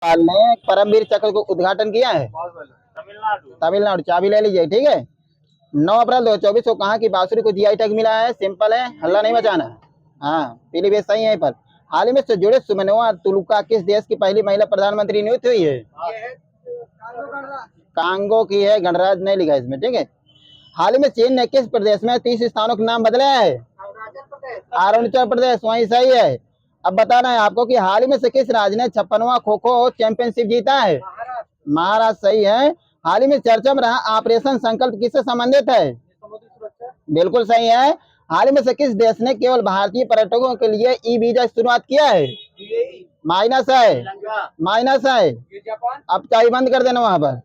राज्यपाल ने परमवीर चक्र को उद्घाटन किया है? तमिलनाडु। चाबी ले लीजिए, ठीक है। 9 अप्रैल 2024 को कहा कि बांसुरी को जीआई टैग मिला है? सिंपल है, हल्ला नहीं मचाना है। हाँ, पीली बेस सही है पर। हाल ही में से जुड़े सुमेनोआ तुलुका किस देश की पहली महिला प्रधानमंत्री नियुक्त हुई है? कांगो की है, गणराज्य नहीं लिखा इसमें, ठीक है। हाल ही में चीन ने किस प्रदेश में 30 स्थानों के नाम बदले हैं? अरुणाचल प्रदेश, वही सही है। अब बताना है आपको कि हाल ही में से किस राज्य ने 56वां खो खो चैंपियनशिप जीता है? महाराष्ट्र, सही है। हाल ही में चर्चा में रहा ऑपरेशन संकल्प किससे संबंधित है? बिल्कुल सही है। हाल ही में से किस देश ने केवल भारतीय पर्यटकों के लिए ई वीजा शुरुआत किया है? माइनस है, माइनस है। अब चाय बंद कर देना वहां पर।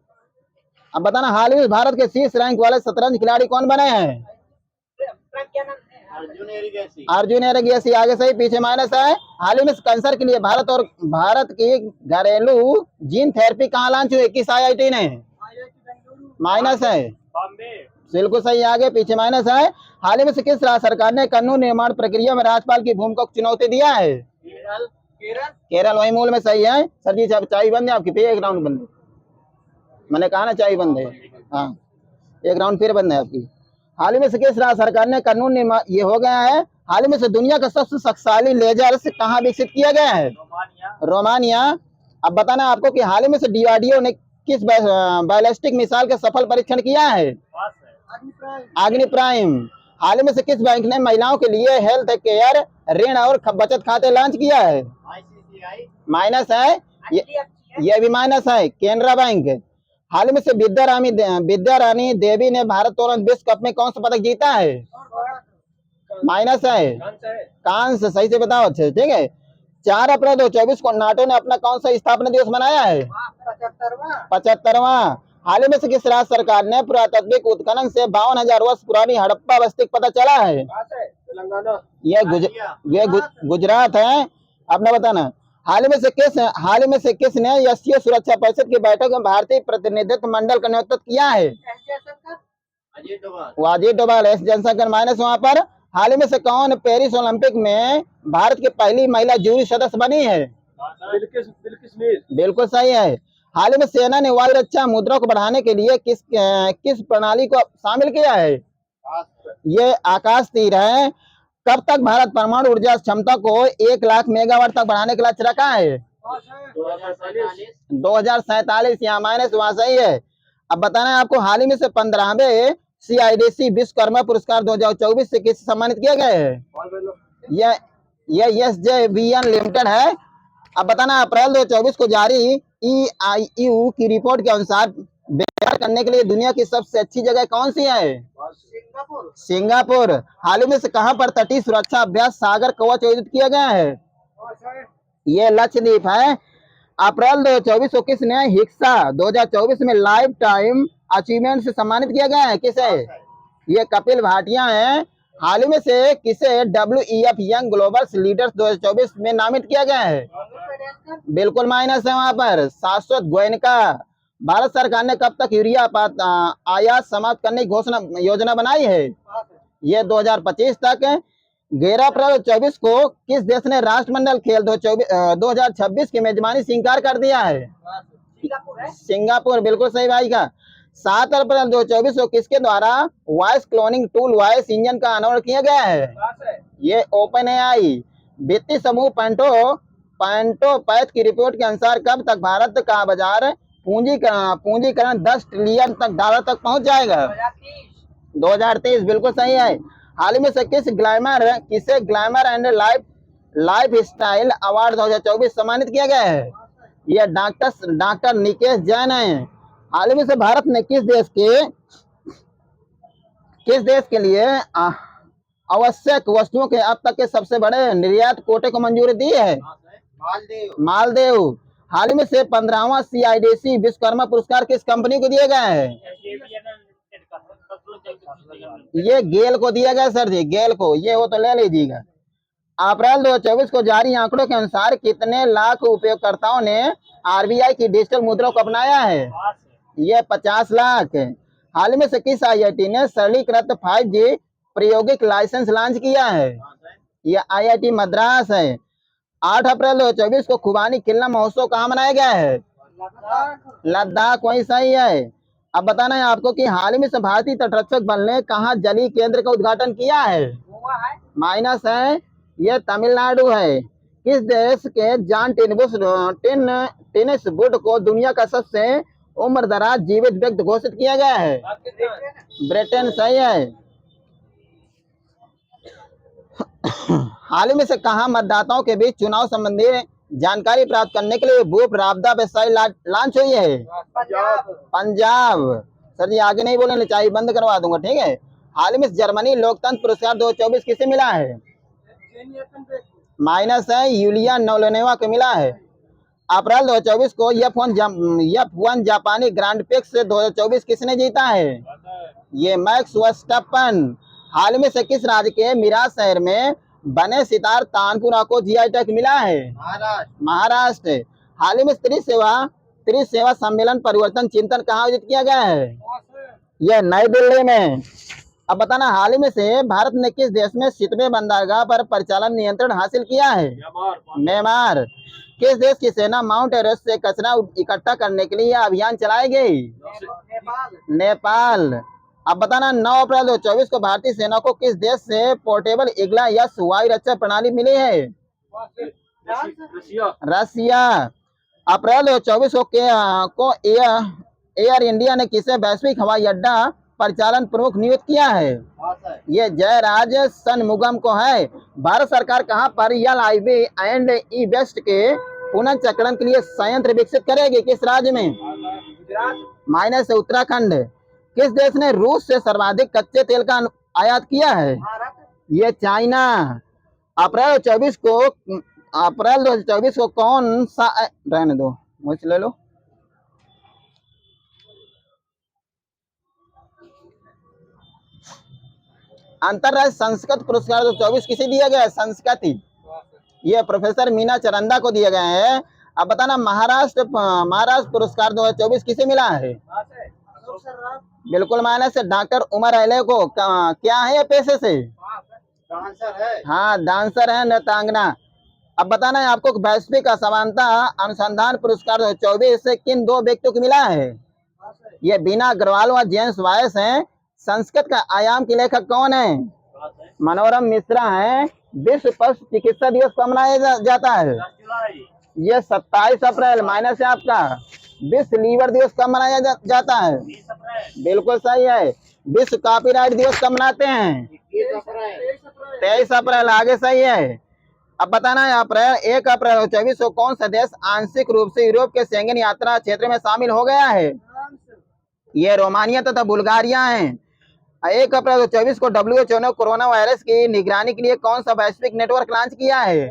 अब बताना, हाल ही में भारत के शीर्ष रैंक वाले शतरंज खिलाड़ी कौन बने हैं? अर्जुन एरिगेसी, आगे सही, पीछे माइनस है। हाल ही में कैंसर के लिए भारत की घरेलू जीन थेरेपी कहाँ लॉन्च हुई? किस IIT ने? माइनस है, बिल्कुल सही, आगे पीछे माइनस है। हाल ही में से किस राज्य सरकार ने कानून निर्माण प्रक्रिया में राज्यपाल की भूमिका को चुनौती दिया है? केरल, वही मूल में सही है। सर जी चाय बंद है आपकी, फिर एक राउंड बंद है। मैंने कहा ना चाय बंद है, हाँ, एक राउंड फिर बंद है आपकी। हाल ही में से किस राज्य सरकार ने कानून निर्माण, ये हो गया है। हाल ही में से दुनिया का सबसे शक्तिशाली लेजर से कहाँ विकसित किया गया है? रोमानिया। अब बताना आपको कि हाल ही में से DRDO ने किस बैलिस्टिक मिसाइल का सफल परीक्षण किया है? अग्नि प्राइम। हाल ही में से किस बैंक ने महिलाओं के लिए हेल्थ केयर ऋण और बचत खाते लॉन्च किया है? माइनस है, ये भी माइनस है, केनरा बैंक। हाल ही में से विद्या रानी देवी ने भारोत्तोलन विश्व कप में कौन सा पदक जीता है? माइनस है, कांस्य, सही से बताओ अच्छे, ठीक है। 4 अप्रैल 2024 को नाटो ने अपना कौन सा स्थापना दिवस मनाया है? 75वां। हाल ही में से किस राज्य सरकार ने पुरातात्विक उत्खनन से 52,000 वर्ष पुरानी हड़प्पा बस्ती पता चला है? ये गुजरात है। अब न बताना, हाल ही में से किसने एससीओ सुरक्षा परिषद की बैठक में भारतीय प्रतिनिधित्व मंडल का नेतृत्व किया है? अजीत डोभाल, एस जयशंकर, माइनस वहां पर। हाल ही में से कौन पेरिस ओलंपिक में भारत की पहली महिला जूरी सदस्य बनी है? बिल्कुल सही है। हाल ही में सेना ने वायु रक्षा मुद्रा को बढ़ाने के लिए किस प्रणाली को शामिल किया है? ये आकाश तीर है। कब तक भारत परमाणु ऊर्जा क्षमता को 1 लाख मेगावाट तक बढ़ाने का लक्ष्य रखा है? 2047, यहाँ माइनस, वहां सही है। अब बताना है आपको, हाल ही में से 15वें CIDC विश्वकर्मा पुरस्कार 2024 से किस सम्मानित किया गया है? ये SJVN लिमिटेड है। अब बताना, अप्रैल 2024 को जारी EIU की रिपोर्ट के अनुसार व्यापार करने के लिए दुनिया की सबसे अच्छी जगह कौन सी है? सिंगापुर। हाल ही में से कहां पर तटीय सुरक्षा अभ्यास सागर कवच आयोजित किया गया है? ये लक्षद्वीप है। अप्रैल 2024 को किसने हिक्सा 2024 में लाइफ टाइम अचीवमेंट से सम्मानित किया गया है? किसे? ये कपिल भाटिया है। हाल ही में से किसे WEF यंग ग्लोबल लीडर्स 2024 में नामित किया गया है? बिल्कुल माइनस है वहां पर, शाश्वत गोयनका। भारत सरकार ने कब तक यूरिया आयात समाप्त करने की योजना बनाई है? ये 2025 तक। 11 अप्रैल 2024 को किस देश ने राष्ट्रमंडल खेल 2026 की मेजबानी स्वीकार कर दिया है? सिंगापुर, बिल्कुल सही भाई का। 7 अप्रैल 2024 को किसके द्वारा voice cloning tool voice engine का अनावरण किया गया है? ये OpenAI। वित्तीय समूह पैंटो पैथ की रिपोर्ट के अनुसार कब तक भारत का बाजार पूंजीकरण 10 ट्रिलियन तक डॉलर तक पहुंच जाएगा? 2030, बिल्कुल सही है। हाल ही में से किसे glamour and life style award 2024 सम्मानित किया गया है? यह डॉक्टर निकेश जैन है। हाल ही में से भारत ने किस देश के लिए आवश्यक वस्तुओं के अब तक के सबसे बड़े निर्यात कोटे को मंजूरी दी है? मालदीव। हाल ही में से 15वां CIDC विश्वकर्मा पुरस्कार किस कंपनी को दिया गया है? ये गेल को दिया गया सर जी, गेल को, ये हो तो ले लीजिएगा। अप्रैल 2024 को जारी आंकड़ों के अनुसार कितने लाख उपयोगकर्ताओं ने RBI की डिजिटल मुद्रा को अपनाया है? ये 50 लाख। हाल ही में से किस IIT ने सरलीकृत 5G प्रायोगिक लाइसेंस लॉन्च किया है? ये IIT मद्रास है। 8 अप्रैल 2024 को खुबानी खिलना महोत्सव कहाँ मनाया गया है? लद्दाख, वही सही है। अब बताना है आपको कि हाल ही में से भारतीय तटरक्षक बल ने कहाँ जलीय केंद्र का उद्घाटन किया है? माइनस है, ये तमिलनाडु है। किस देश के जॉन टेनिस वुड को दुनिया का सबसे उम्र दराज जीवित व्यक्ति घोषित किया गया है? ब्रिटेन, सही है। हाल ही में से कहा मतदाताओं के बीच चुनाव संबंधी जानकारी प्राप्त करने के लिए बूथ राबता वेबसाइट लॉन्च हुई है? पंजाब। सर जी आगे नहीं बोलने चाहिए, बंद करवा दूंगा, ठीक है। हाल ही में जर्मनी लोकतंत्र पुरस्कार 2024 किसे मिला है? माइनस है, यूलिया नौलेनेवा को मिला है। अप्रैल 2024 को F1 जापानी ग्रांड प्रिक्स 2024 किसने जीता है? ये मैक्स वर्स्टैपन। हाल में से किस राज्य के मिराज शहर में बने सितार तानपुरा को जीआई टैग मिला है? महाराष्ट्र। हाल ही में त्रिसेवा सम्मेलन परिवर्तन चिंतन कहाँ आयोजित किया गया है? यह नई दिल्ली में। अब बताना, हाल ही में से भारत ने किस देश में सितवे बंदरगाह पर परिचालन नियंत्रण हासिल किया है? म्यांमार। किस देश की सेना माउंट एवरेस्ट से कचरा इकट्ठा करने के लिए अभियान चलाएगी? नेपाल। अब बताना, 9 अप्रैल 2024 को भारतीय सेना को किस देश से पोर्टेबल ईगल या वायु रक्षा प्रणाली मिली है? रसिया। अप्रैल 2024 को एयर इंडिया ने किसे वैश्विक हवाई अड्डा परिचालन प्रमुख नियुक्त किया है? ये जयराज सनमुगम को है। भारत सरकार कहां पर LIV एंड ई वेस्ट के पुनर्चक्रण के लिए संयंत्र विकसित करेगी? किस राज्य में? माइनस है, उत्तराखंड। किस देश ने रूस से सर्वाधिक कच्चे तेल का आयात किया है? ये चाइना। अप्रैल 2024 को कौन सा, रहने दो, मुझे ले लो। अंतरराष्ट्रीय संस्कृत पुरस्कार 2024 किसे दिया गया है? संस्कृति, ये प्रोफेसर मीना चरंदा को दिया गया है। अब बताना, महाराष्ट्र पुरस्कार 2024 किसे मिला है? बिल्कुल माइनस है, डॉक्टर उमर अहले को। क्या है ये पेशे से? डांसर है। हाँ, डांसर है, नृत्यांगना। अब बताना है आपको, वैश्विक असमानता अनुसंधान पुरस्कार 2024 से किन 2 व्यक्तियों को मिला है? ये बीना अग्रवाल व जेम्स वायस हैं। संस्कृत का आयाम के लेखक कौन है? मनोरम मिश्रा है। विश्व पशु चिकित्सा दिवस कब मनाया जाता है? ये 27 अप्रैल। माइनस है आपका। विश्व लीवर दिवस कब मनाया जाता है? बिल्कुल सही है। विश्व कॉपीराइट दिवस कब मनाते हैं? 23 अप्रैल। आगे सही है। अब बताना है, 1 अप्रैल 2024 को कौन सा देश आंशिक रूप से यूरोप के शेंगेन यात्रा क्षेत्र में शामिल हो गया है? ये रोमानिया तथा बुल्गारिया है। 1 अप्रैल 2024 को WHO ने कोरोना वायरस की निगरानी के लिए कौन सा वैश्विक नेटवर्क लॉन्च किया है?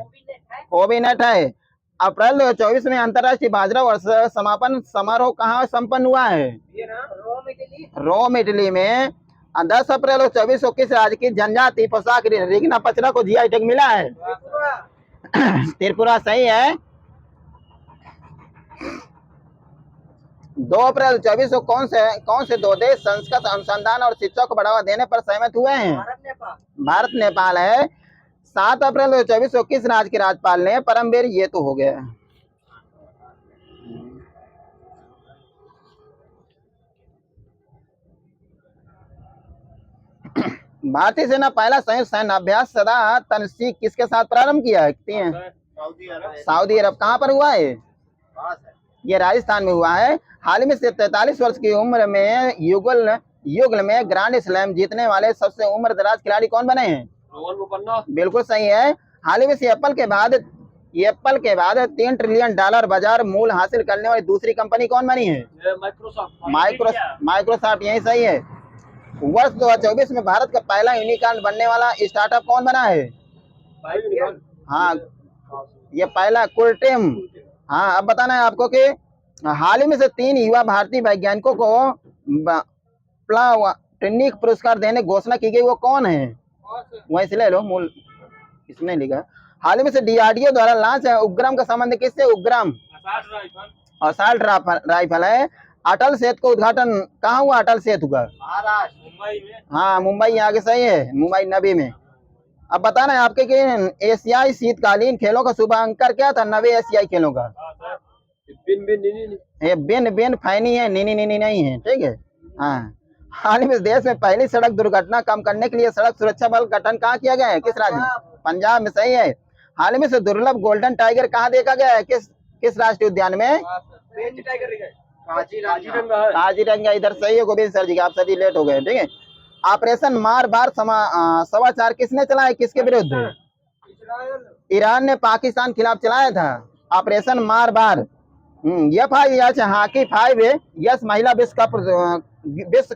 कोविनेट है। अप्रैल 2024 में अंतर्राष्ट्रीय बाजरा वर्ष समापन समारोह कहाँ संपन्न हुआ है? रोम, इटली में। 10 अप्रैल 2024 को किस राज्य की जनजाति पोशाक रिगना पचरा को जीआई टैग मिला है? त्रिपुरा, सही है। 2 अप्रैल 2024 को कौन से 2 देश संस्कृत अनुसंधान और शिक्षा को बढ़ावा देने पर सहमत हुए हैं? भारत नेपाल है। 7 अप्रैल 2024 को किस राज्य के राज्यपाल ने परमवीर, ये तो हो गया। भारतीय सेना पहला संयुक्त सैन्य अभ्यास सदा तनसीक किसके साथ प्रारंभ किया है? सऊदी अरब। कहाँ पर हुआ है? ये राजस्थान में हुआ है। हाल ही में से 43 वर्ष की उम्र में युगल में ग्रैंड स्लैम जीतने वाले सबसे उम्र दराज खिलाड़ी कौन बने हैं? बिल्कुल सही है। हाल ही में से एप्पल के बाद $3 ट्रिलियन बाजार मूल हासिल करने वाली दूसरी कंपनी कौन बनी है? माइक्रोसॉफ्ट, यही सही है। वर्ष 2024 में भारत का पहला यूनिकॉर्न बनने वाला स्टार्टअप कौन बना है? हाँ, ये पहला कुलटिम। हाँ, अब बताना है आपको कि हाल ही में से 3 युवा भारतीय वैज्ञानिकों को प्लाटनिक पुरस्कार देने घोषणा की गई, वो कौन है? वहीं से ले लो, मूल इसने लिखा। हाल ही में से DRDO द्वारा लॉन्च है उपग्रह का संबंध किससे? उपग्रह असॉल्ट राइफल है। अटल सेतु का उद्घाटन कहाँ हुआ? अटल सेतु का? महाराष्ट्र, मुंबई में। हाँ, मुंबई, आगे सही है, मुंबई नबी में। अब बताना है आपके कि एशियाई शीतकालीन खेलों का शुभांकर क्या था, नवे एशियाई खेलों का? ये बिन बिन फैनी है, नीनी नीनी नहीं है, ठीक है। हाँ, हाल ही में देश में पहली सड़क दुर्घटना कम करने के लिए सड़क सुरक्षा बल गठन कहाँ किया गया है, किस राज्य में? पंजाब में, सही है। हाल ही में से दुर्लभ गोल्डन टाइगर कहाँ देखा गया है, किस किस राष्ट्रीय उद्यान में? काजीरंगा, इधर सही है गोविंद सर जी, आप सभी लेट हो गए, ठीक है। ऑपरेशन मार बार समाचार किसने चलाया, किसके विरुद्ध? ईरान ने पाकिस्तान खिलाफ चलाया था ऑपरेशन मार बार। F5 हॉकी 5 यस महिला विश्व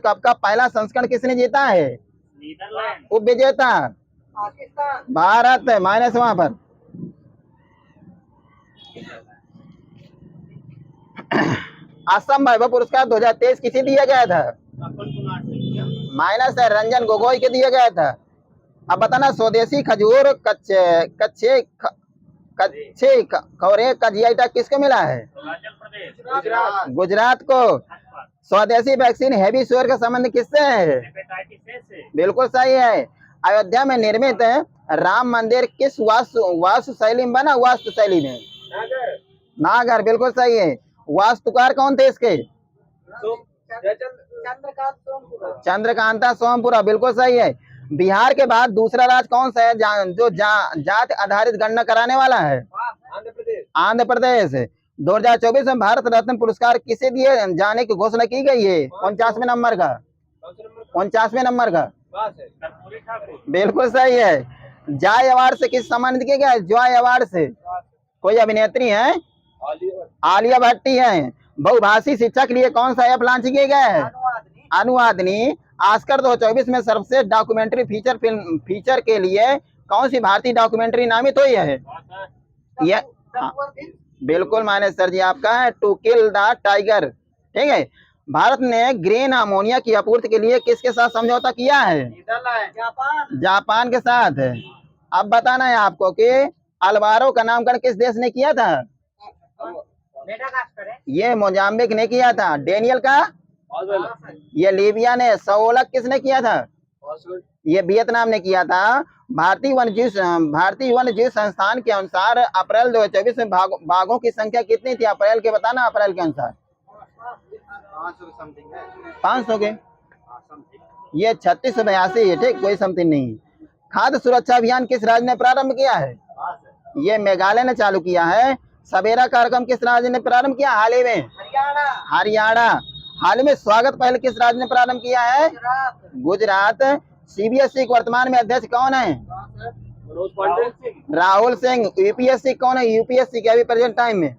कप का पहला संस्करण किसने जीता है? उप विजेता भारत है, माइनस वहां पर। असम वैभव पुरस्कार 2023 किसे दिया गया था? माइनस है, रंजन गोगोई के दिया गया था। अब बताना स्वदेशी खजूर कच्चे कच्चे कच्चे खौरे का जीआई टैग किसको मिला है? गुजरात को। स्वदेशी वैक्सीन हेवी शुगर का संबंध किससे है? बिल्कुल सही है। अयोध्या में निर्मित राम मंदिर किस वास्तु शैली में बना? वास्तु शैली में नागर, बिल्कुल सही है। वास्तुकार कौन थे इसके? चंद्रकांता सोमपुरा, बिल्कुल सही है। बिहार के बाद दूसरा राज्य कौन सा है जो जाति आधारित गणना कराने वाला है? आंध्र प्रदेश। 2024 में भारत रत्न पुरस्कार किसे दिए जाने की घोषणा की गई है? 49वें नंबर का। 49वें नंबर का, बिल्कुल सही है। जॉय अवार्ड से किस सम्मानित किया गया है? जॉय अवार्ड से कोई अभिनेत्री है? आलिया भट्टी है। बहुभाषी शिक्षा के लिए कौन सा ऐप लॉन्च किया गया है? अनुवादनी। ऑस्कर 2024 में सर्वश्रेष्ठ डॉक्यूमेंट्री फीचर के लिए कौन सी भारतीय डॉक्यूमेंट्री नामित हुई है? ये बिल्कुल माने सर जी आपका है, टू किल द टाइगर, ठीक है। भारत ने ग्रीन अमोनिया की आपूर्ति के लिए किसके साथ समझौता किया है? जापान के साथ। अब बताना है आपको कि अल्वारो का नामकरण किस देश ने किया था? ये मोजाम्बिक ने किया था। डेनियल का ये लीबिया ने। सओलक किसने किया था? ये वियतनाम ने किया था। भारतीय वन्यजीव संस्थान के अनुसार अप्रैल 2024 में बाघों की संख्या कितनी थी? अप्रैल के बताना, अप्रैल के अनुसार 500 के। ये 3682 है, ठीक, कोई समथिंग नहीं। खाद्य सुरक्षा अभियान किस राज्य ने प्रारंभ किया है? ये मेघालय ने चालू किया है। सवेरा कार्यक्रम किस राज्य ने प्रारंभ किया? हाल ही में हरियाणा। हाल ही में स्वागत पहल किस राज्य ने प्रारंभ किया है? गुजरात। सीबीएसई के वर्तमान में अध्यक्ष कौन है? राहुल सिंह। यूपीएससी कौन है? यूपीएससी के अभी प्रेजेंट टाइम में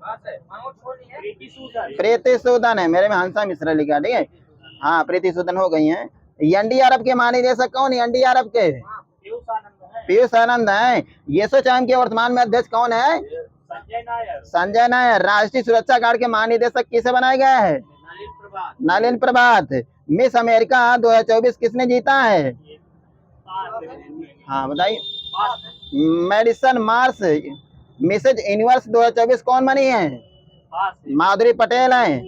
प्रीति सूदन है। मेरे में हंसा मिश्रा लिखा, ठीक है। हाँ, प्रीति सूदन हो गई है। एनडीआरएफ के महानिदेशक कौन है? एनडीआरएफ के पीयूष आनंद है। येसोचाम के वर्तमान में अध्यक्ष कौन है? संजय नायर। राष्ट्रीय सुरक्षा गार्ड के महानिदेशक किसे बनाया गया है? नलिन प्रभात। मिस अमेरिका 2024 किसने जीता है? हाँ बताइए। Medicine Mars. मिसेज यूनिवर्स 2024 कौन बनी है? माधुरी पटेल है।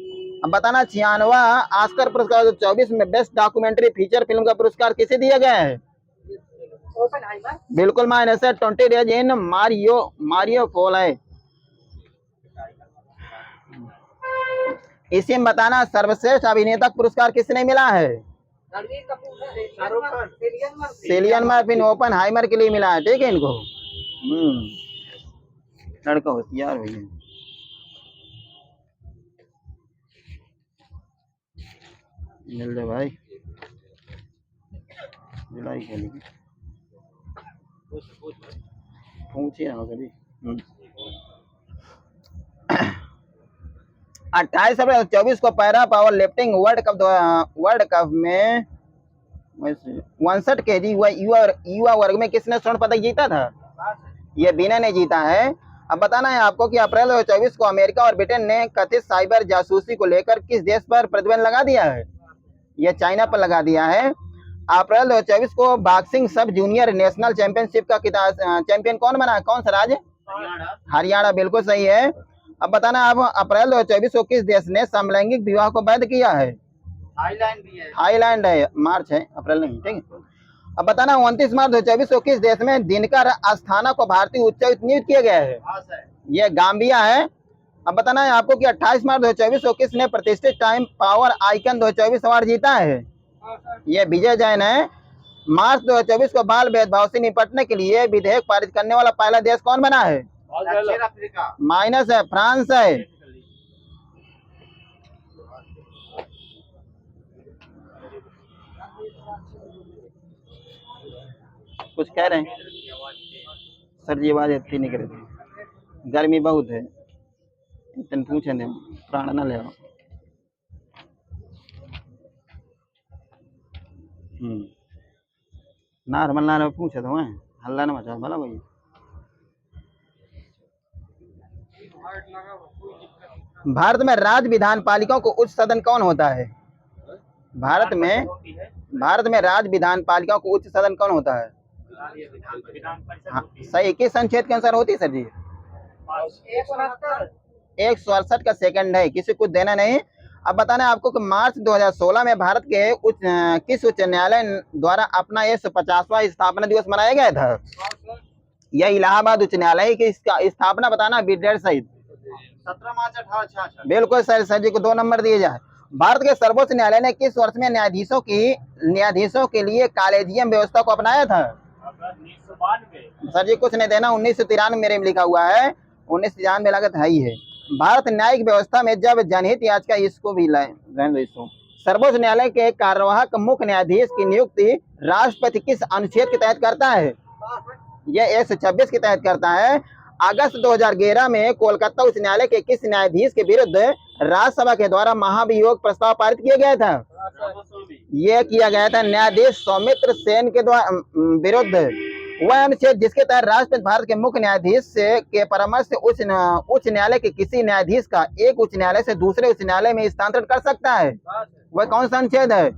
अब बताना 96वां ऑस्कर पुरस्कार 2024 में बेस्ट डॉक्यूमेंट्री फीचर फिल्म का पुरस्कार किसे दिया गया है? बिल्कुल माइनस है, 20 डेज इन मारियो फॉल है। इसी में बताना सर्वश्रेष्ठ अभिनेता पुरस्कार किसने मिला है? सिलियन मर्फी ओपेनहाइमर के लिए मिला है, ठीक है इनको। लड़का होशियार भैया। मिल दे भाई, जुलाई खेलेगी, पूछिए ना कभी। 28 अप्रैल 2024 को para power lifting world cup में 61 केजी युवा वर्ग में किसने स्वर्ण पदक जीता था? ये बीना ने जीता है। अब बताना है आपको कि अप्रैल 2024 को अमेरिका और ब्रिटेन ने कथित साइबर जासूसी को लेकर किस देश पर प्रतिबंध लगा दिया है? ये चाइना पर लगा दिया है। अप्रैल 2024 को बॉक्सिंग सब जूनियर नेशनल चैंपियनशिप का चैंपियन कौन बना है? कौन सा राज्य? हरियाणा, बिल्कुल सही है। अब बताना आप अप्रैल 2024 को किस देश ने समलैंगिक विवाह को वैध किया है? थाईलैंड है। मार्च है, अप्रैल नहीं, ठीक है। अब बताना 29 मार्च 2024 को किस देश में दिनकर अस्थाना को भारतीय उच्चायुक्त नियुक्त किया गया है? ये गाम्बिया है। अब बताना है आपको कि 28 मार्च 2024 को किसने प्रतिष्ठित टाइम पावर आइकन 2024 अवार्ड जीता है? ये विजय जैन है। मार्च 2024 को बाल भेदभाव से निपटने के लिए विधेयक पारित करने वाला पहला देश कौन बना है? दक्षिण अफ्रीका। माइनस है, फ्रांस है। कुछ कह रहे हैं सर जी? आवाज इतनी नहीं करेगी, गर्मी बहुत है। इतने पूछे नहीं, प्राण न ले। नॉर्मल ना पूछे तो हल्ला ना मचा भला भाई। भारत में राज्य विधान पालिकाओं को उच्च सदन कौन होता है? भारत में राज्य विधान पालिकाओं को उच्च सदन कौन होता है? हाँ, सही। किस अनुच्छेद के अनुसार होती है सर जी? 168 का सेकंड है, किसी कुछ देना नहीं। अब बताना है आपको कि मार्च 2016 में भारत के किस उच्च न्यायालय द्वारा अपना 150वां स्थापना दिवस मनाया गया था? यह इलाहाबाद उच्च न्यायालय की इसका स्थापना बताना विडेट सहित 17 मार्च 1866। बिल्कुल सर जी को 2 नंबर दिए जाए। भारत के सर्वोच्च न्यायालय ने किस वर्ष में न्यायाधीशों के लिए कॉलेजियम व्यवस्था को अपनाया था? 1992। सर जी कुछ नहीं देना, 1993 मेरे में लिखा हुआ है, 1993 में लागत है ही है। भारत न्यायिक व्यवस्था में जब जनहित याचिका, इसको भी लाए सर्वोच्च न्यायालय के कार्यवाहक मुख्य न्यायाधीश की नियुक्ति राष्ट्रपति किस अनुच्छेद के तहत करता है? यह 126 के तहत करता है। अगस्त 2011 में कोलकाता उच्च न्यायालय के किस न्यायाधीश के विरुद्ध राज्यसभा के द्वारा महाभियोग प्रस्ताव पारित किया गया था? यह किया गया था न्यायाधीश सौमित्र सेन के द्वारा विरुद्ध। वह अनुच्छेद जिसके तहत राष्ट्रपति भारत के मुख्य न्यायाधीश से के परामर्श से उच्च न्यायालय के किसी न्यायाधीश का एक उच्च न्यायालय से दूसरे उच्च न्यायालय में स्थानांतरण कर सकता है, वह कौन सा अनुच्छेद है?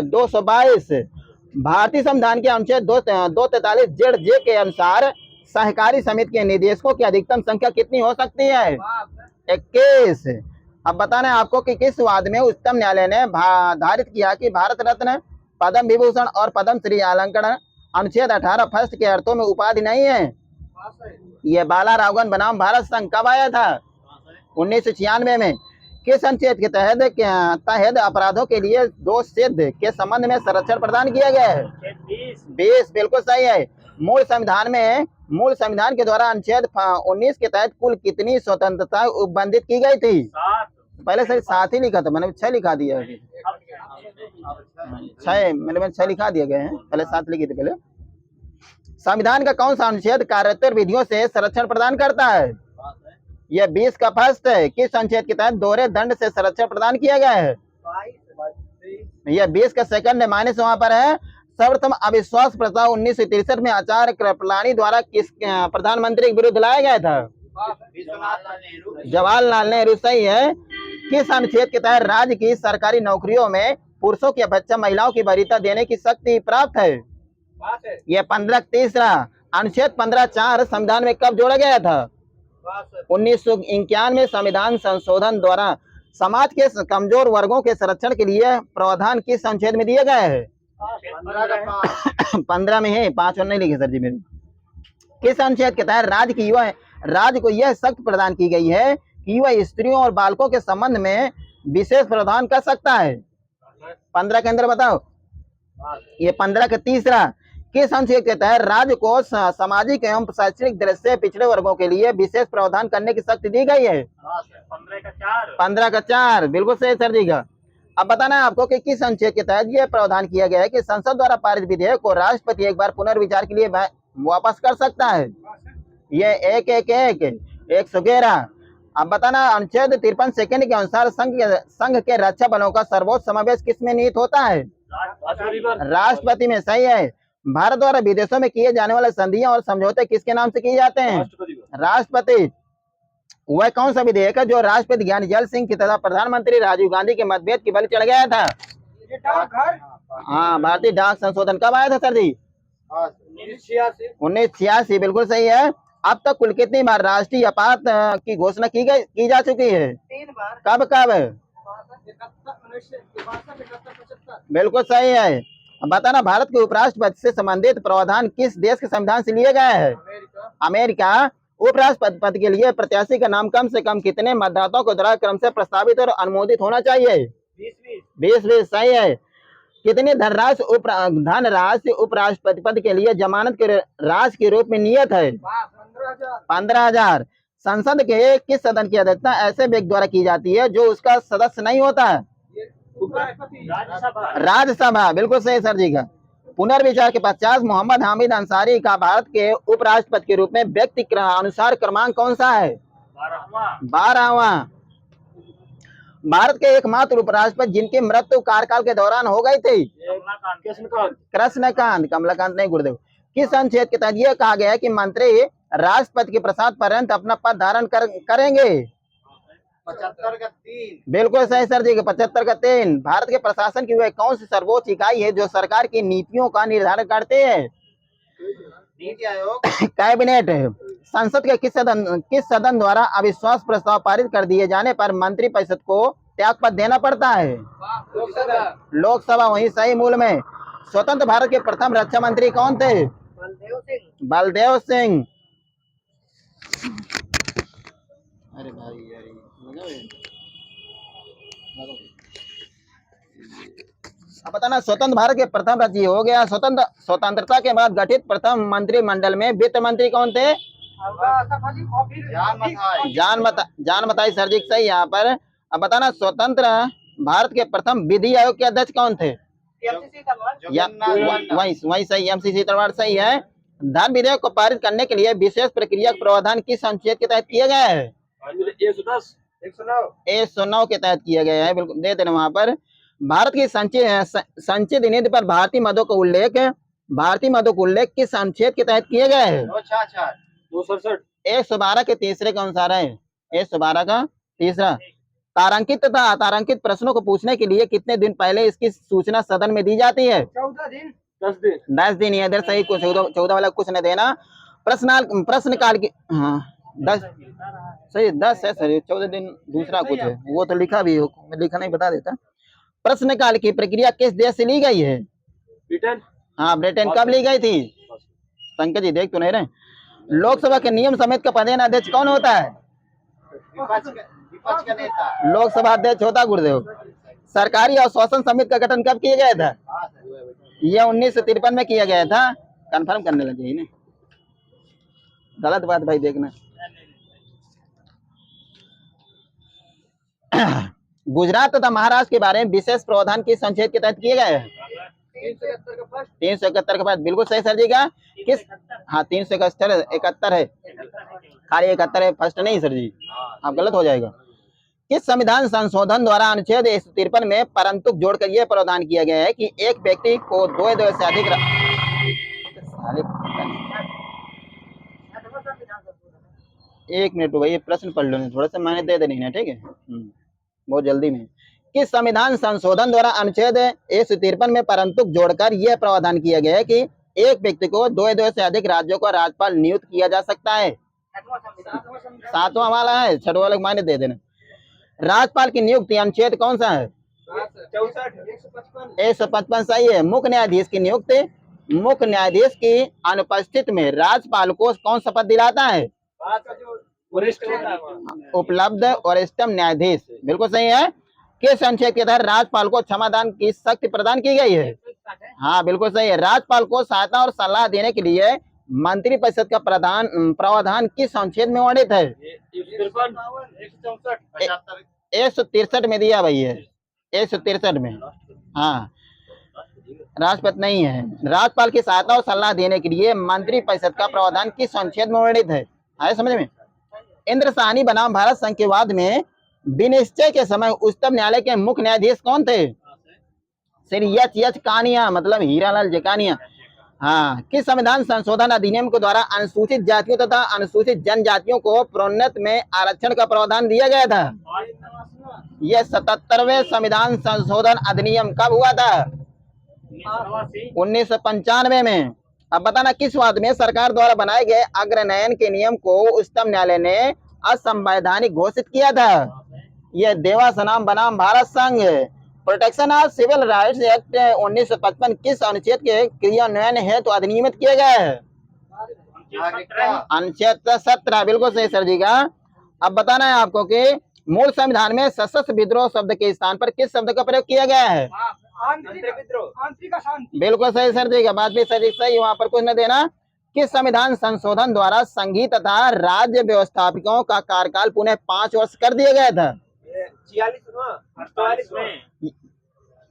222। भारतीय संविधान के अनुच्छेद 243 जेड जे के अनुसार सहकारी समिति के निदेशकों की अधिकतम संख्या कितनी हो सकती है? 21। अब बताना है आपको कि किस वाद में उच्चतम न्यायालय ने धारित किया कि भारत रत्न, पद्म विभूषण और पद्म श्री अलंकरण अनुच्छेद 18 फर्स्ट के अर्थों में उपाधि नहीं है। यह बाला राघवन बनाम भारत संघ कब आया था? 1996 में। किस अनुच्छेद के तहत अपराधों के लिए दोष सिद्ध के संबंध में संरक्षण प्रदान किया गया है? 20। बिल्कुल सही है। मूल संविधान के द्वारा अनुच्छेद 19 के तहत कुल कितनी स्वतंत्रता उपबंधित की गई थी? पहले सर 7 ही लिखा था, मैंने 6 लिखा दिया है। 6 मैंने 6 लिखा दिए गए हैं, पहले 7 लिखी थी। पहले संविधान का कौन सा अनुच्छेद कार्योत्तर विधियों से संरक्षण प्रदान करता है? यह 20 का फर्स्ट है। किस अनुच्छेद के तहत दोहरे दंड से संरक्षण प्रदान किया गया है? यह 20 का सेकंड है, माइनस वहां पर है। सर्वप्रथम अविश्वास प्रस्ताव 1963 में आचार्य कृपलानी द्वारा किस प्रधानमंत्री के विरुद्ध लाया गया था? जवाहरलाल नेहरू। सही है। किस अनुच्छेद के तहत राज्य की सरकारी नौकरियों में पुरुषों की अपेक्षा महिलाओं की वरीयता देने की शक्ति प्राप्त है? यह 15 तीसरा अनुच्छेद 15(4) संविधान में कब जोड़ा गया था? 1991 में। संविधान संशोधन द्वारा समाज के कमजोर वर्गों के संरक्षण के लिए प्रावधान किस अनुच्छेद में दिए गए हैं? 15 में है, 5 और नहीं लिखे सर जी मेरे। किस अनुच्छेद के तहत राज्य को यह शक्ति प्रदान की गई है कि वह स्त्रियों और बालकों के संबंध में विशेष प्रावधान कर सकता है? 15 के अंदर बताओ। ये 15 का तीसरा। किस अनुच्छेद के तहत राज्य को सामाजिक एवं शैक्षणिक दृष्टि से पिछड़े वर्गों के लिए विशेष प्रावधान करने की शक्ति दी गई है? 15 का 4। बिल्कुल सही सर जी का। अब बताना है आपको कि किस अनुच्छेद के तहत यह प्रावधान किया गया है कि संसद द्वारा पारित विधेयक को राष्ट्रपति एक बार पुनर्विचार के लिए वापस कर सकता है? यह 111। अब बताना अनुच्छेद 53 सेकंड के अनुसार संघ के रक्षा बलों का सर्वोच्च समावेश किसमें निहित होता है? राष्ट्रपति में। सही है। भारत द्वारा विदेशों में किए जाने वाले संधियां और समझौते किसके नाम से किए जाते हैं? राष्ट्रपति। वह कौन सा विधेयक है जो राष्ट्रपति ज्ञानी जैल सिंह की तथा प्रधानमंत्री राजीव गांधी के मतभेद की बलि चढ़ गया था? हाँ, भारतीय डाक संशोधन कब आया था सर जी? 1986। बिल्कुल सही है। अब तक कुल कितनी बार राष्ट्रीय आपात की घोषणा की जा चुकी है? 3 बार। कब? बिल्कुल सही है। अब बताना भारत के उपराष्ट्रपति से संबंधित प्रावधान किस देश के संविधान से लिए गए हैं? अमेरिका। उपराष्ट्रपति के लिए प्रत्याशी का नाम कम से कम कितने मतदाताओं को द्वारा क्रम से प्रस्तावित और अनुमोदित होना चाहिए? 20 सही है। कितनी धनराशि उपराष्ट्रपति पद के लिए जमानत के राशि के रूप में नियत है? 15,000। संसद के किस सदन की अध्यक्षता ऐसे व्यक्ति द्वारा की जाती है जो उसका सदस्य नहीं होता है? राज्यसभा। बिल्कुल सही सर जी का। पुनर्विचार के पश्चात मोहम्मद हामिद अंसारी का भारत के उपराष्ट्रपति के रूप में व्यक्ति अनुसार क्रमांक कौन सा है? 12वां। भारत के एकमात्र उपराष्ट्रपति जिनकी मृत्यु कार्यकाल के दौरान हो गई थी? कृष्णकांत। कमलाकांत नहीं, गुरुदेव। किस अनुच्छेद के तहत यह कहा गया है कि मंत्री राष्ट्रपति के प्रसाद पर्यंत अपना पद धारण करेंगे? 75 बिल्कुल सही सर जी, 75 का 3। भारत के प्रशासन की वह कौन सी सर्वोच्च इकाई है जो सरकार की नीतियों का निर्धारण करते हैं? नीति आयोग। कैबिनेट है। संसद के किस सदन द्वारा अविश्वास प्रस्ताव पारित कर दिए जाने पर मंत्रिपरिषद को त्यागपत्र देना पड़ता है? लोकसभा। वही सही मूल में। स्वतंत्र भारत के प्रथम रक्षा मंत्री कौन थे? बलदेव सिंह। अरे भाई अब बताना स्वतंत्र भारत के प्रथम राज्य हो गया। स्वतंत्रता के बाद गठित प्रथम मंत्रिमंडल में वित्त मंत्री कौन थे? जान मताई सर जी सही यहाँ पर। अब बताना स्वतंत्र भारत के प्रथम विधि आयोग के अध्यक्ष कौन थे? वही सही, MCC तलवार सही है। धन विधेयक को पारित करने के लिए विशेष प्रक्रिया का प्रावधान किस अनुच्छेद के तहत किए गए हैं? 109 के तहत किए गए हैं। बिल्कुल दे देना वहां पर। भारत की संचित नीति पर भारतीय मदों का उल्लेख किस अनुच्छेद के तहत किए गए हैं? 112 के तीसरे के अनुसार है। 112 का तीसरा। तारांकित तथा अतारांकित प्रश्नों को पूछने के लिए कितने दिन पहले इसकी सूचना सदन में दी जाती है? 10 दिन। इधर सही, कुछ 14 वाला कुछ न देना। प्रश्न काल की 10 सही, 10 है सर। 14 दिन दूसरा कुछ है, वो तो लिखा भी हो, मैं लिखा नहीं बता देता। प्रश्न काल की प्रक्रिया किस देश से ली गई है? ब्रिटेन। हाँ, ब्रिटेन। कब ली गई थी? पंकज जी देख तो नहीं रहे। लोकसभा के नियम समिति का प्रधान अध्यक्ष कौन होता है? विपक्ष का नेता। लोकसभा अध्यक्ष होता गुरुदेव। सरकारी और शासन समिति का गठन कब किया गया था? यह 1953 में किया गया था। कंफर्म करने लगे ना, गलत बात भाई देखना। गुजरात तथा महाराष्ट्र के बारे में विशेष प्रावधान किस अनुच्छेद के तहत किए गए हैं? 371 के बाद। बिल्कुल सही सर जी का। किस 371 है, खाली 71 है, फर्स्ट नहीं सर जी, आप गलत हो जाएगा। किस संविधान संशोधन द्वारा अनुच्छेद 153 में परंतु जोड़कर यह प्रावधान किया गया है कि एक व्यक्ति को 2 से अधिक एक मिनट भाई, प्रश्न पढ़ लो, थोड़ा सा मैंने दे देनी है, ठीक है, बहुत जल्दी में। किस संविधान संशोधन द्वारा अनुच्छेद 153 में परंतु जोड़कर यह प्रावधान किया गया है कि एक व्यक्ति को 2 से अधिक राज्यों का राज्यपाल नियुक्त किया जा सकता है? 7वां वाला है, 6वां वाला मायने दे देना। राज्यपाल की नियुक्ति अनुच्छेद कौन सा है? 155 सही है। मुख्य न्यायाधीश की नियुक्ति, मुख्य न्यायाधीश की अनुपस्थिति में राज्यपाल को कौन शपथ दिलाता है? उपलब्ध वरिष्ठतम न्यायाधीश। बिल्कुल सही है। किस अनुच्छेद के तहत राज्यपाल को क्षमादान की शक्ति प्रदान की गई है? हाँ बिल्कुल सही है। राज्यपाल को सहायता और सलाह देने के लिए मंत्रिपरिषद का प्रावधान किस अनुच्छेद में वर्णित है? 163 में दिया भाई है, 163 में। हाँ, राष्ट्रपति नहीं है। राज्यपाल की सहायता और सलाह देने के लिए मंत्रिपरिषद का प्रावधान किस अनुच्छेद में वर्णित है? आए समझ में? इंद्रसानी बनाम भारत संघवाद में विनिश्चय के समय उच्चतम न्यायालय के मुख्य न्यायाधीश कौन थे? श्री एच कानिया, मतलब हीरालाल जेकानिया। हाँ, किस संविधान संशोधन अधिनियम के द्वारा अनुसूचित जातियों तथा अनुसूचित जनजातियों को प्रोन्नत में आरक्षण का प्रावधान दिया गया था? यह 77वें संविधान संशोधन अधिनियम कब हुआ था? 1995 में। अब बताना किस वाद में सरकार द्वारा बनाए गए अग्रनयन के नियम को उच्चतम न्यायालय ने असंवैधानिक घोषित किया था? यह देवास बनाम भारत संघ। Protection of civil rights act 1955 किस अनुच्छेद के क्रियान्वयन हेतु अधिनियमित किया गया है? अनुच्छेद 17। बिल्कुल सही सर जी का। अब बताना है आपको कि मूल संविधान में सशस्त्र विद्रोह शब्द के स्थान पर किस शब्द का प्रयोग किया गया है? बिल्कुल सही सर जी का, बात भी सही। वहां पर कुछ न देना। किस संविधान संशोधन द्वारा संघीय तथा राज्य व्यवस्थापकों का कार्यकाल पुनः 5 वर्ष कर दिया गया था? 46 में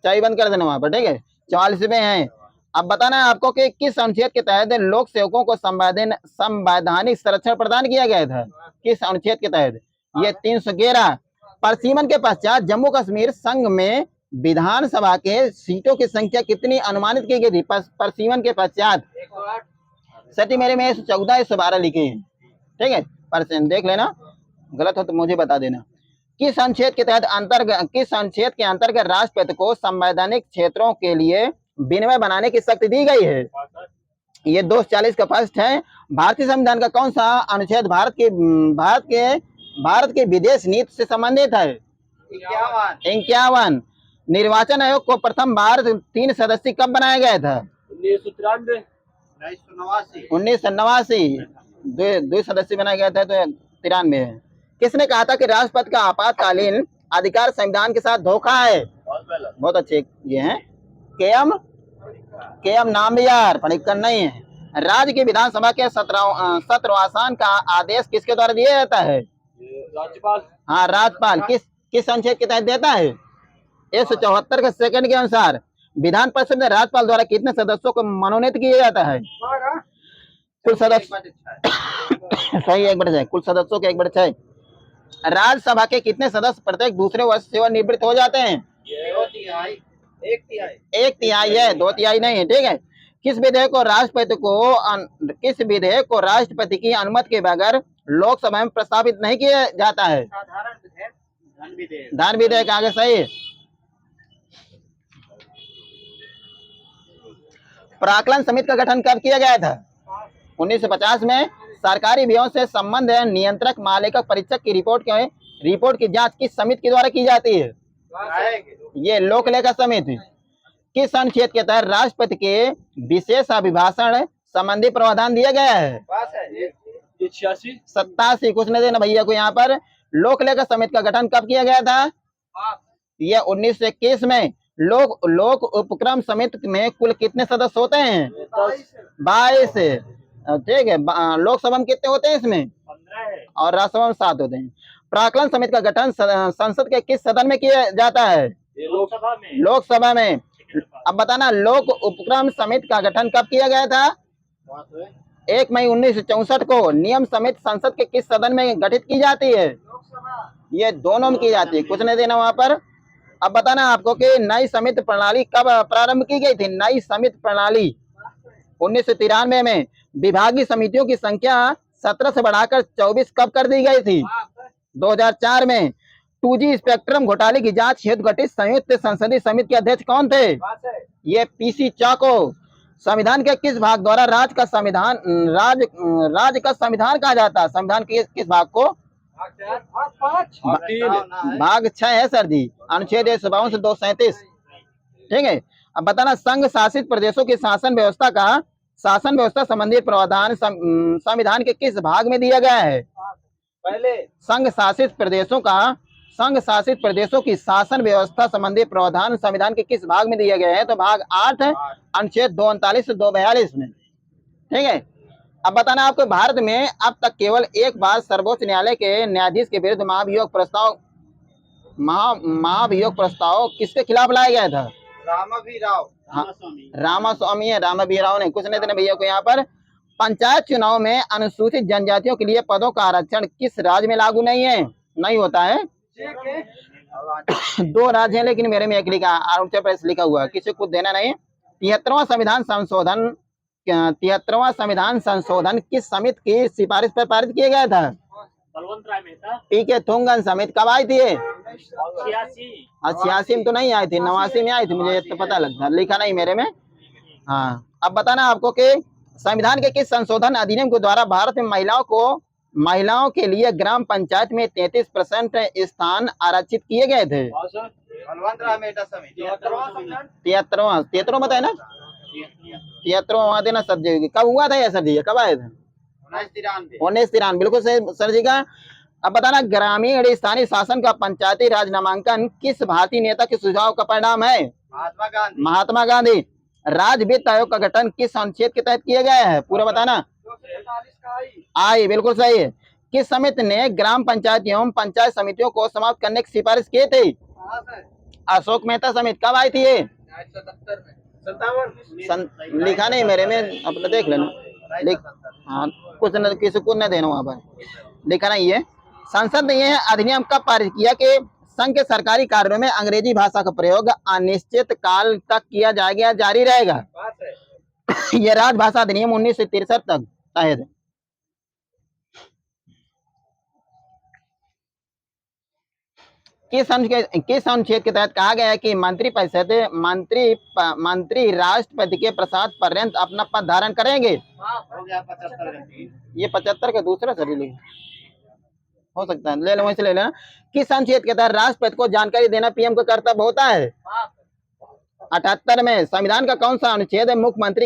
चाय बंद कर देना वहां पर, ठीक है। 44वें हैं। अब बताना है आपको कि किस अनुच्छेद के तहत लोक सेवकों को संवैधानिक संरक्षण प्रदान किया गया था? किस अनुच्छेद के तहत? ये 311। परसीमन के पश्चात जम्मू कश्मीर संघ में विधानसभा के सीटों की संख्या कितनी अनुमानित की गई थी? परसीमन के पश्चात 108। सटी मेरे में 114 112 लिखे हैं, ठीक है। परसेंट देख लेना, गलत हो तो मुझे बता देना। किस अनुच्छेद के अंतर्गत राष्ट्रपति को संवैधानिक क्षेत्रों के लिए विनिमय बनाने की शक्ति दी गई है? ये 240 का फर्स्ट है। भारतीय संविधान का कौन सा अनुच्छेद भारत के विदेश नीति से संबंधित है? 51। निर्वाचन आयोग को प्रथम बार 3 सदस्य कब बनाया गया था? 1989। 2 सदस्य बनाया गया था, तो 93 है। किसने कहा था कि राष्ट्रपति का आपातकालीन अधिकार संविधान के साथ धोखा है? बहुत अच्छे ये हैं। केएम नाम्बियार, पढ़कर नहीं है। राज्य की विधानसभा के सत्रवासान का आदेश किसके द्वारा दिया जाता है? राज्यपाल। हाँ, राज्यपाल। किस अनुच्छेद के तहत देता है? 174 के सेकंड के अनुसार विधान परिषद में राज्यपाल द्वारा कितने सदस्यों को मनोनीत किया जाता है? कुल सदस्य सही 1/6। कुल सदस्यों के 1/6। राज्यसभा के कितने सदस्य प्रत्येक दूसरे वर्ष सेवानिवृत्त हो जाते हैं? 1 तिहाई है, 2 तिहाई नहीं है, ठीक है। किस विधेयक को राष्ट्रपति की अनुमति के बगैर लोकसभा में प्रस्तावित नहीं किया जाता है? धन विधेयक। आगे सही। प्राक्कलन समिति का गठन कब किया गया था? 1950 में। सरकारी व्ययों से संबंध नियंत्रक महालेखक परीक्षक की रिपोर्ट की जांच किस समिति के द्वारा की जाती है? ये लोक लेखा समिति। किस अनुच्छेद के तहत राष्ट्रपति के विशेष अभिभाषण संबंधी प्रावधान दिया गया है? 87। कुछ नहीं देना भैया को यहाँ पर। लोक लेखा समिति का गठन कब किया गया था? यह 1921 में। लोक उपक्रम समिति में कुल कितने सदस्य होते हैं? 22। ठीक है। लोकसभा में कितने होते हैं इसमें? 15 और राज्यसभा में 7 होते हैं। प्राक्कलन समिति का गठन संसद के किस सदन में किया जाता है? लोकसभा में। अब बताना, लोक उपक्रम समिति का गठन कब किया गया था? 1 मई 1964 को। नियम समिति संसद के किस सदन में गठित की जाती है? ये दोनों में की जाती है, कुछ नहीं देना वहां पर। अब बताना आपको कि नई समिति प्रणाली कब प्रारंभ की गई थी? नई समिति प्रणाली 1993 में। विभागीय समितियों की संख्या 17 से बढ़ाकर 24 कब कर दी गई थी? 2004 में। 2G स्पेक्ट्रम घोटाले की जांच हेतु गठित संयुक्त संसदीय समिति के अध्यक्ष कौन थे? ये PC चाको। संविधान के किस भाग द्वारा राज्य का संविधान कहा जाता है? संविधान के किस भाग को? भाग 6 है सर जी। अनुच्छेद 152 से 237, ठीक है। अब बताना, संघ शासित प्रदेशों की शासन व्यवस्था संबंधी प्रावधान संविधान के किस भाग में दिया गया है? पहले संघ शासित प्रदेशों की शासन व्यवस्था संबंधी प्रावधान संविधान के किस भाग में दिया गया है? तो भाग 8 अनुच्छेद 239 से 242 में, ठीक है। अब बताना आपको, भारत में अब तक केवल एक बार सर्वोच्च न्यायालय के न्यायाधीश के विरुद्ध महाभियोग प्रस्ताव किसके खिलाफ लाया गया था? रामास्वामी है, रामाभी राव ने। कुछ नहीं देना भैया को यहाँ पर। पंचायत चुनाव में अनुसूचित जनजातियों के लिए पदों का आरक्षण किस राज्य में लागू नहीं होता है? 2 राज्य हैं, लेकिन मेरे में एक लिखा, उत्तर प्रदेश लिखा हुआ है, किसी को देना नहीं। 73वां संविधान संशोधन किस समिति की सिफारिश पर पारित किया गया था? बलवंत राय मेहता। पीके थोंगन समिति कब आई थी? 86 में तो नहीं आई थी, 89 में आई थी, मुझे तो पता लगता, लिखा नहीं मेरे में। हाँ। अब बताना आपको कि संविधान के किस संशोधन अधिनियम के द्वारा भारत में महिलाओं के लिए ग्राम पंचायत में 33% स्थान आरक्षित किए गए थे? बलवंत राव मेहता समिति 73वां बताए ना, 73वां देना सर जी। कब हुआ था ये सर जी, कब आए थे? 1993। 1993, बिल्कुल सही सर जी का। अब बताना, ग्रामीण स्थानीय शासन का पंचायती राज नामांकन किस भारतीय नेता के सुझाव का परिणाम है? महात्मा गांधी। महात्मा गांधी। राज्य वित्त आयोग का गठन किस अनुच्छेद के तहत किया गया है? पूरा बताना। आई, बिल्कुल सही है। किस समिति ने ग्राम पंचायत एवं पंचायत समितियों को समाप्त करने की सिफारिश की थी? अशोक मेहता समिति। कब आई थी ये? 57। लिखा नहीं मेरे में, अपने देख लेना। हाँ, कुछ न किसी को न देना, वहां पर लिखा नहीं है। संसद ने यह अधिनियम कब पारित किया कि संघ के सरकारी कार्यों में अंग्रेजी भाषा का प्रयोग अनिश्चित काल तक किया जाएगा, जारी रहेगा? यह राजभाषा अधिनियम 1963 तक शायद। किस अनुच्छेद के तहत कहा गया है कि मंत्री परिषद मंत्री राष्ट्रपति के प्रसाद पर्यंत अपना पद धारण करेंगे? हो गया 75 घंटे। ये 75 का दूसरा सर हो सकता है, ले लो वैसे ले लेना। किस अनुच्छेद के तहत राष्ट्रपति को जानकारी देना पीएम का कर्तव्य होता है? 78 में। संविधान का कौन सा अनुच्छेद है मुख्यमंत्री